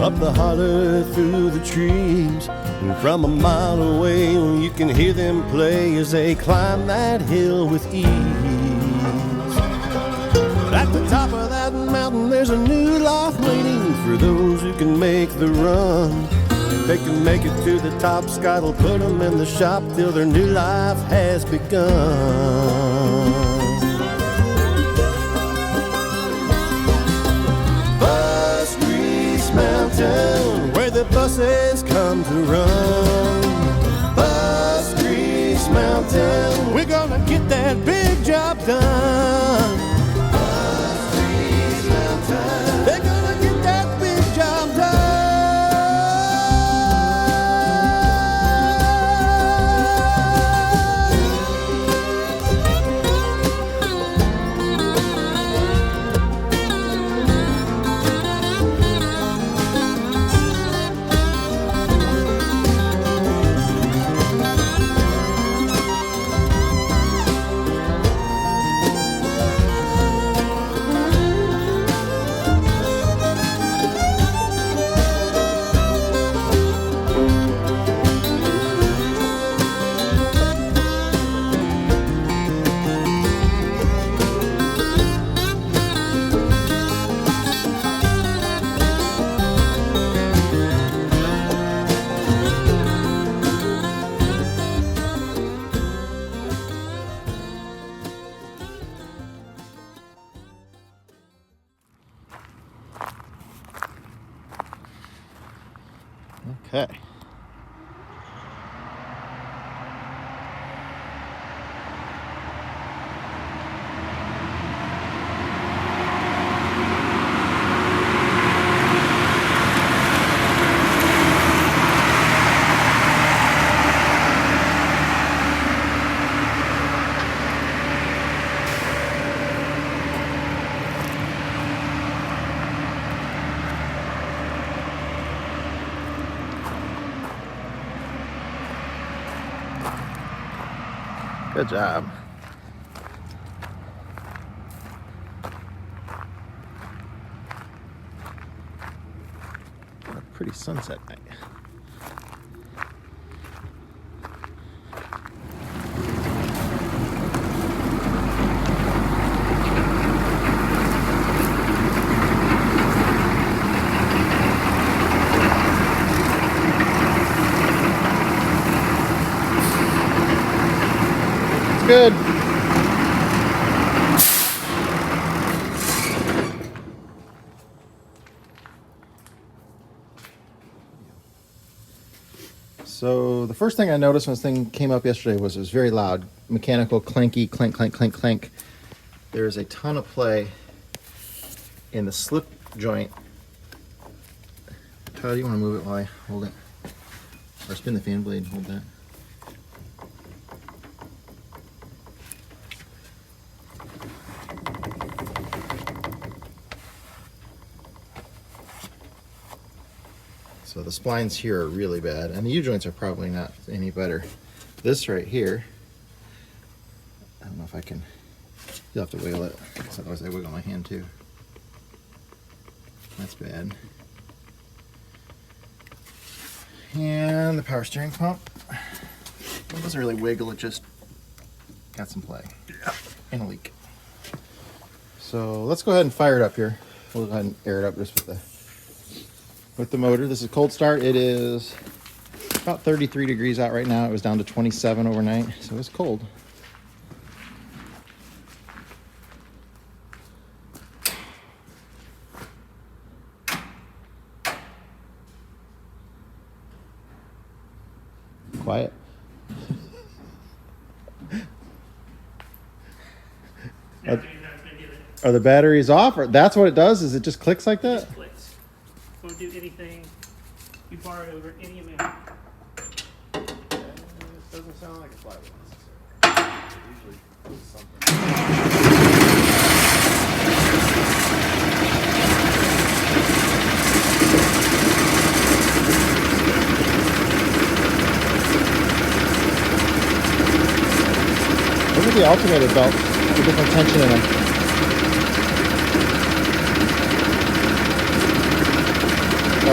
up the holler through the trees, and from a mile away you can hear them play as they climb that hill with ease. But at the top of that mountain there's a new life waiting for those who can make the run. If they can make it to the top, God will put them in the shop till their new life has begun. Mountain, where the buses come to run. Bus Grease Mountain, we're gonna get that big job done. Bus Grease Mountain, they're gonna get that big job done. Okay. Good job. What a pretty sunset night. Good. So the first thing I noticed when this thing came up yesterday was it was very loud. Mechanical clanky, clank, clank, clank, clank. There's a ton of play in the slip joint. Tyler, do you want to move it while I hold it? Or spin the fan blade and hold that. So the splines here are really bad, and the U-joints are probably not any better. This right here, I don't know if I can, you'll have to wiggle it, because otherwise I wiggle my hand too. That's bad. And the power steering pump, it doesn't really wiggle, it just got some play. Yeah. And a leak. So let's go ahead and fire it up here. We'll go ahead and air it up just with the motor. This is cold start. It is about 33 degrees out right now. It was down to 27 overnight, so it's cold. Quiet. Are the batteries off? Or that's what it does? Is it just clicks like that? Don't do anything. You bar it over any amount. It doesn't sound like a flywheel necessarily. It usually does something. Look at the alternator belt. The different tension in them.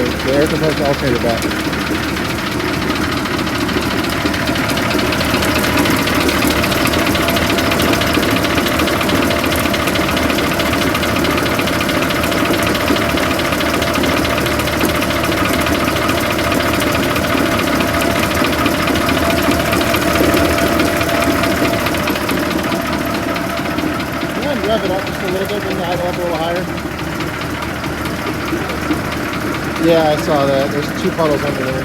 the air compressor alternator back. Rev it up just a little bit, bring the idle up a little higher. Yeah, I saw that. There's 2 puddles under there.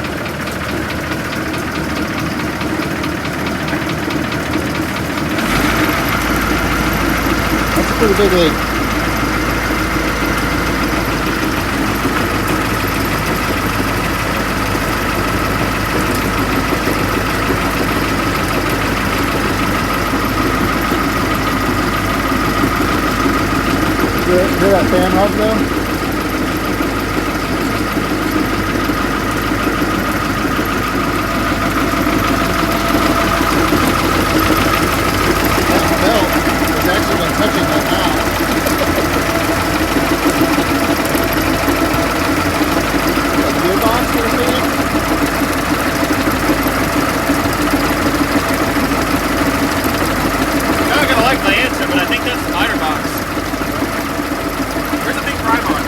That's a pretty big leak. Hear that fan hub though? That belt has actually been touching my mouth. That gearbox for the fan? I'm not gonna like my answer, but I think that's the mitre box. Where's the big drive on?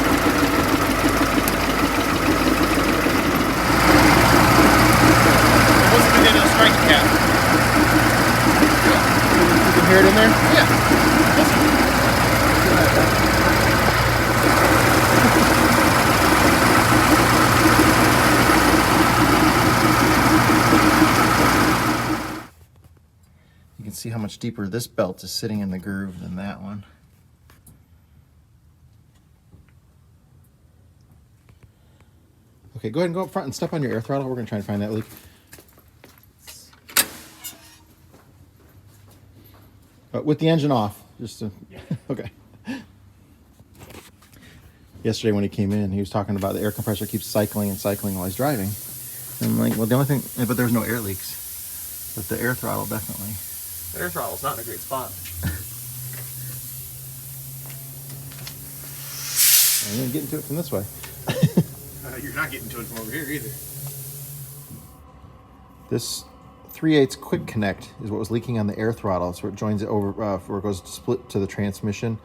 What's the end of the striking cap? You can hear it in there? Yeah. Listen. You can see how much deeper this belt is sitting in the groove than that one. Okay, go ahead and go up front and step on your air throttle. We're going to try and find that leak. But with the engine off, just to, okay. Yesterday when he came in, he was talking about the air compressor keeps cycling and cycling while he's driving. And I'm like, well, the only thing, but there's no air leaks. But the air throttle definitely. The air throttle's not in a great spot. I'm going to get into it from this way. You're not getting to it from over here either. This 3/8 quick connect is what was leaking on the air throttle. So it joins it over where it goes to split to the transmission,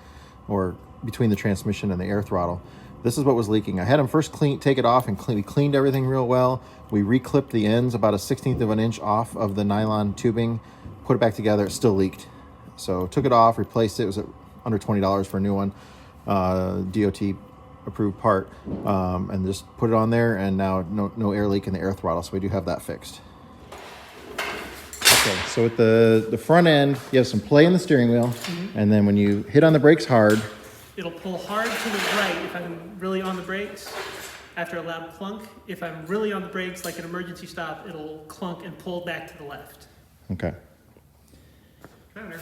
or between the transmission and the air throttle. This is what was leaking. I had him first take it off and we cleaned everything real well. We reclipped the ends about 1/16 of an inch off of the nylon tubing, put it back together. It still leaked. So took it off, replaced it. It was under $20 for a new one, DOT approved part, and just put it on there, and now no air leak in the air throttle, so we do have that fixed. Okay, so with the front end, you have some play in the steering wheel, and then when you hit on the brakes hard, It'll pull hard to the right if I'm really on the brakes after a loud clunk. If I'm really on the brakes, like an emergency stop, it'll clunk and pull back to the left. okay. Try it, Irvin.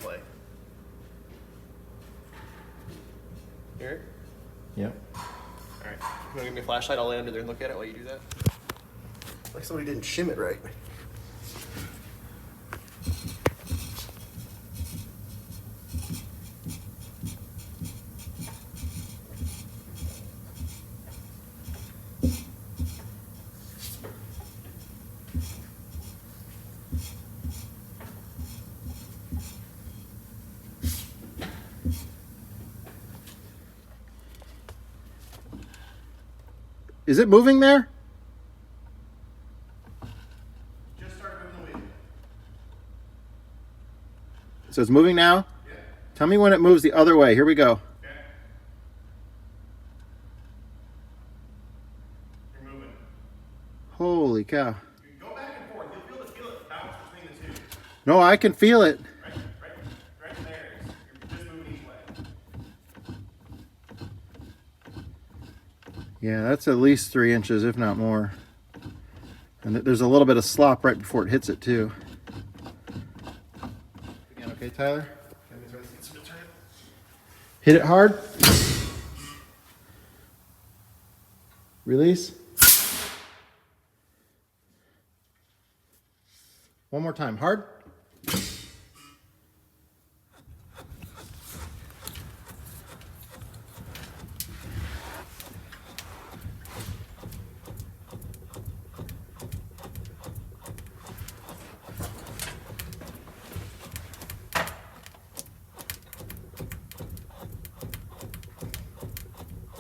Play. Hear it? Yep. Alright. You wanna give me a flashlight? I'll lay under there and look at it while you do that. Like somebody didn't shim it right. Is it moving there? Just started moving the wheel. So it's moving now? Yeah. Tell me when it moves the other way. Here we go. Okay. You're moving. Holy cow. You can go back and forth. You'll feel it bounce between the two. No, I can feel it. Right there. You're just moving each way. Yeah, that's at least 3 inches, if not more. And there's a little bit of slop right before it hits it too. Again, okay, Tyler? Hit it hard. Release. One more time, hard.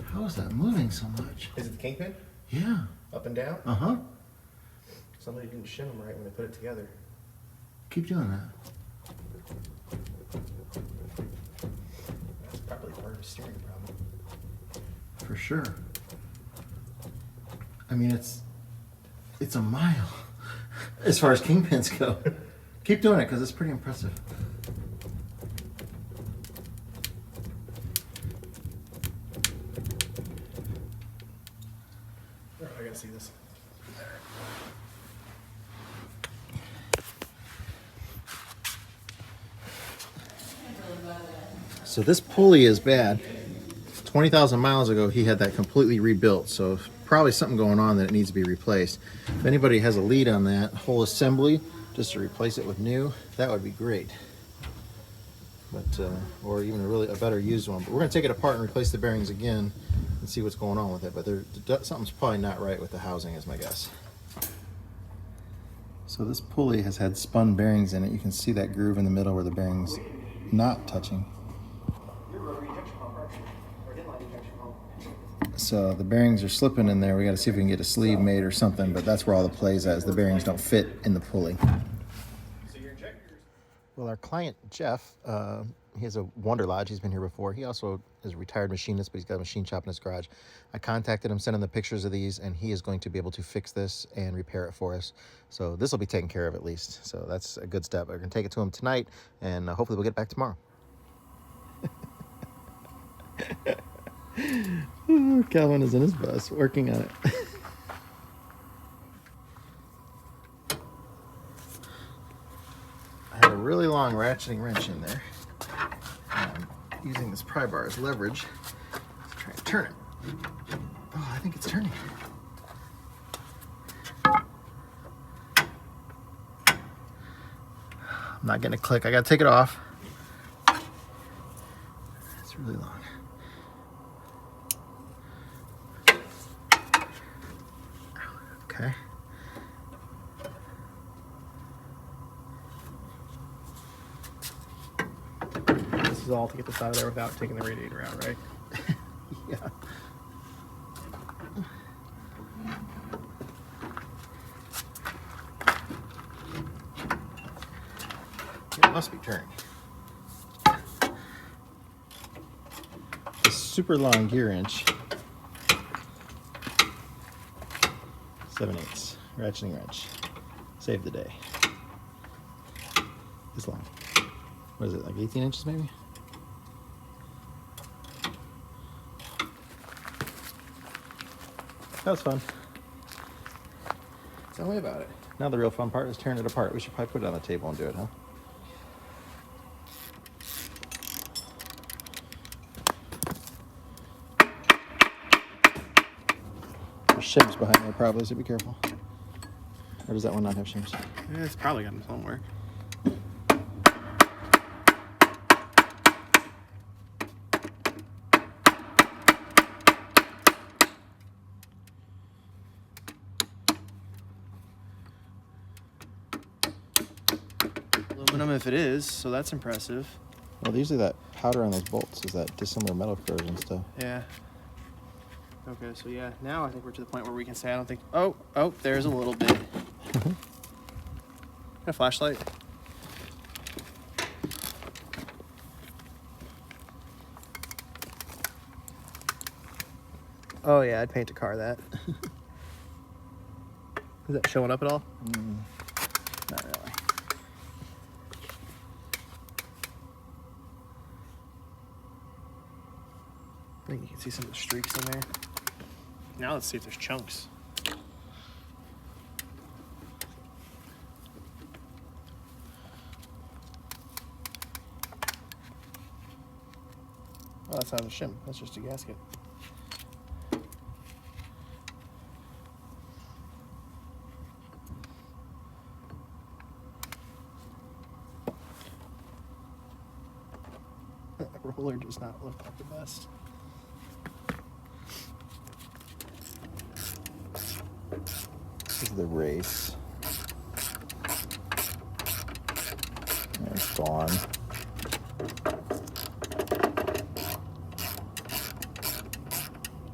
How is that moving so much? Is it the kingpin? Yeah. Up and down? Uh-huh. Somebody didn't shim them right when they put it together. Keep doing that. That's probably part of the steering problem. For sure. I mean, it's a mile as far as kingpins go. Keep doing it because it's pretty impressive. Oh, I gotta see this. So this pulley is bad. 20,000 miles ago, he had that completely rebuilt. So probably something going on that it needs to be replaced. If anybody has a lead on that whole assembly, just to replace it with new, that would be great. But or even a better used one. But we're gonna take it apart and replace the bearings again and see what's going on with it. But something's probably not right with the housing, is my guess. So this pulley has had spun bearings in it. You can see that groove in the middle where the bearing's not touching. So the bearings are slipping in there. We got to see if we can get a sleeve made or something, but that's where all the play's at, is the bearings don't fit in the pulley. Well, our client, Jeff, he has a Wonder Lodge. He's been here before. He also is a retired machinist, but he's got a machine shop in his garage. I contacted him, sent him the pictures of these, and he is going to be able to fix this and repair it for us. So this will be taken care of at least. So that's a good step. We're going to take it to him tonight, and hopefully we'll get it back tomorrow. Calvin is in his bus working on it. I had a really long ratcheting wrench in there. I'm using this pry bar as leverage to try and turn it. Oh, I think it's turning. I'm not getting a click. I gotta take it off. It's really long. Okay. This is all to get this out of there without taking the radiator out, right? Yeah. It must be turning. A super long gear wrench. 7/8 ratcheting wrench. Saved the day. This long. What is it, like 18 inches maybe? That was fun. Tell me about it. Now the real fun part is tearing it apart. We should probably put it on the table and do it, huh? There's shims behind there probably, so be careful. Or does that one not have shims? Yeah, it's probably got them somewhere. Aluminum if it is, so that's impressive. Well, usually that powder on those bolts is that dissimilar metal corrosion stuff. Yeah. Okay, so yeah, now I think we're to the point where we can say I don't think. Oh, there's a little bit. A flashlight. Oh yeah, I'd paint a car that. Is that showing up at all? Not really. I think you can see some of the streaks in there. Now let's see if there's chunks. Oh, that's not a shim. That's just a gasket. That roller does not look like the best. This is the race. And it's gone.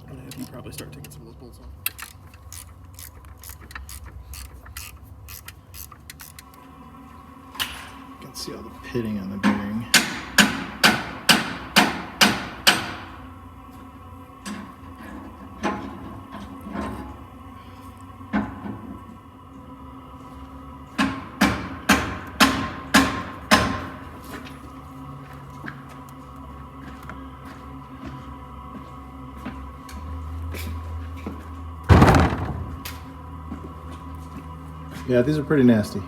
I'm gonna have you probably start taking some of those bolts off. You can see all the pitting on the bearing. Yeah, these are pretty nasty.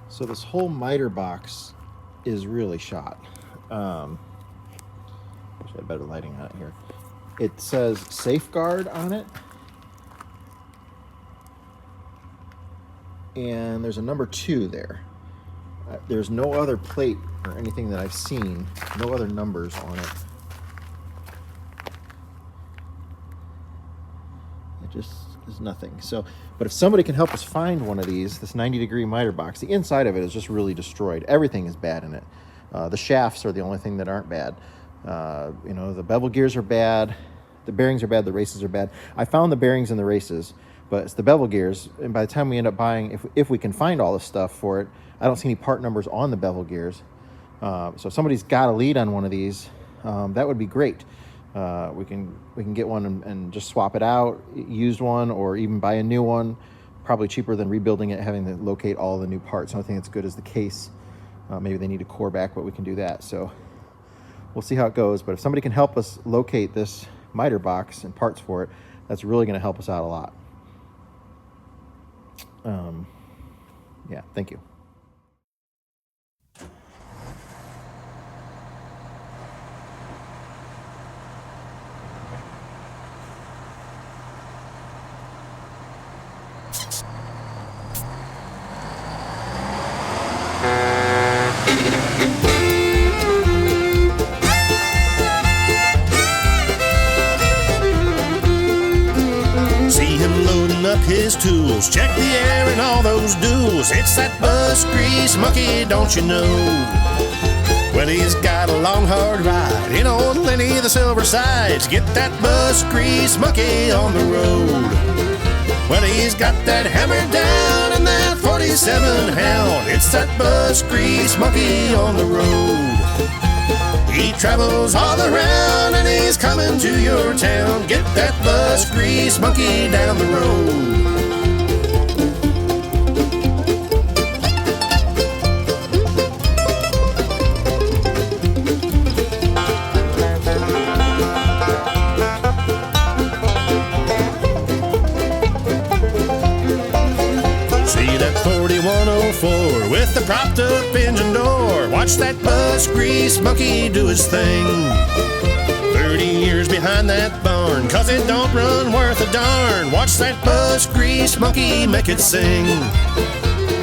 So this whole mitre box is really shot. Wish I had better lighting on it here. It says safeguard on it. And there's a number 2 there. There's no other plate or anything that I've seen, no other numbers on it. It just is nothing. So, but if somebody can help us find one of these, this 90-degree mitre box, the inside of it is just really destroyed. Everything is bad in it. The shafts are the only thing that aren't bad. You know, the bevel gears are bad, the bearings are bad, the races are bad. I found the bearings in the races, but it's the bevel gears, and by the time we end up buying, if we can find all this stuff for it, I don't see any part numbers on the bevel gears. So if somebody's got a lead on one of these, that would be great. We can get one and just swap it out, used one, or even buy a new one. Probably cheaper than rebuilding it, having to locate all the new parts. The only thing that's good is the case. Maybe they need a core back, but we can do that. So we'll see how it goes. But if somebody can help us locate this mitre box and parts for it, that's really going to help us out a lot. Yeah, thank you. His tools, check the air and all those duels. It's that bus grease monkey, don't you know? Well, he's got a long hard ride in old Lenny the Silver Sides. Get that bus grease monkey on the road. Well, he's got that hammer down and that 47 Hound. It's that bus grease monkey on the road. He travels all around and he's coming to your town. Get that bus grease monkey down the road. See that 4104 with the propped up engine door. Watch that bus grease monkey do his thing. 30 years behind that barn, cause it don't run worth a darn. Watch that bus grease monkey make it sing.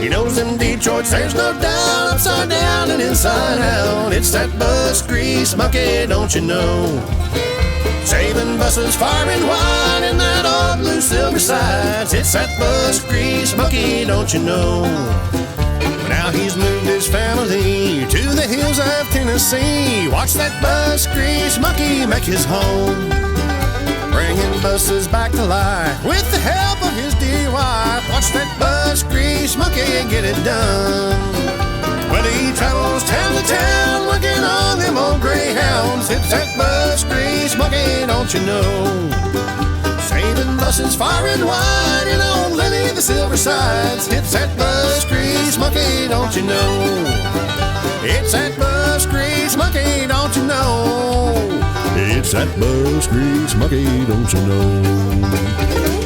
He knows them Detroits, there's no doubt, upside down and inside out. It's that bus grease monkey, don't you know? Saving buses far and wide in that old blue Silver Sides. It's that bus grease monkey, don't you know? Now he's moved his family to the hills of Tennessee. Watch that bus grease monkey make his home, bringing buses back to life with the help of his dear wife. Watch that bus grease monkey get it done. Well, he travels town to town working on them old greyhounds. It's that bus grease monkey, don't you know? Saving buses far and wide in old Lenny the Silver Sides. It's that bus grease monkey, don't you know? It's that bus grease monkey, don't you know? It's that bus grease monkey, don't you know?